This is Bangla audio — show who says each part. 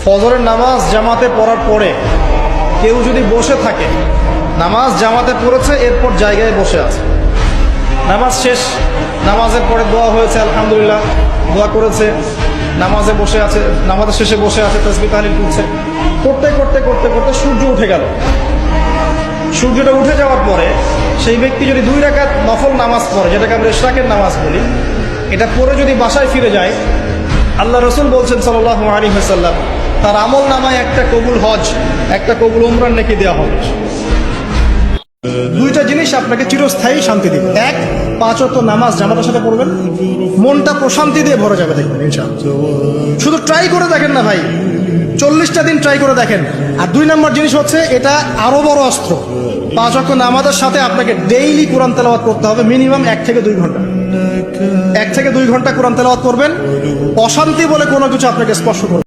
Speaker 1: ফজরের নামাজ জামাতে পড়ার পরে কেউ যদি বসে থাকে, নামাজ জামাতে পড়েছে এরপর জায়গায় বসে আছে, নামাজ শেষ, নামাজের পরে দোয়া হয়েছে আলহামদুলিল্লাহ, দোয়া করেছে, নামাজে বসে আছে, নামাজের শেষে বসে আছে, তাসবিহ তাহলিল করছে, করতে করতে করতে করতে সূর্য উঠে গেল। সূর্যটা উঠে যাওয়ার পরে সেই ব্যক্তি যদি 2 রাকাত নফল নামাজ পড়ে, যেটাকে আমরা ইশরাকের নামাজ বলি, এটা পড়ে যদি বাসায় ফিরে যায়, আল্লাহ রসুল বলছেন সাল্লাল্লাহু আলাইহি ওয়াসাল্লাম, তার আমল নামায় একটা কবুল হজ, একটা কবুল উমরার নেকি দেওয়া হবে। 2টা জিনিস আপনাকে চিরস্থায়ী শান্তি দিবে। 1, 5 ওয়াক্ত নামাজ জামাতের সাথে পড়বেন, মনটা প্রশান্তি দিয়ে ভরে যাবে, দেখবেন ইনশাআল্লাহ। শুধু ট্রাই করে দেখেন না ভাই, 40টা দিন ট্রাই করে দেখেন। আর 2 নম্বর জিনিস হচ্ছে, এটা আরো বড় অস্ত্র। 5 ওয়াক্ত নামাজের সাথে আপনাকে ডেইলি কোরআন তেলাওয়াত করতে হবে, মিনিমাম 1 থেকে 2 ঘন্টা। 1 থেকে 2 ঘন্টা কোরআন তেলাওয়াত করবেন, অশান্তি বলে কোনো কিছু আপনাকে স্পর্শ করবে।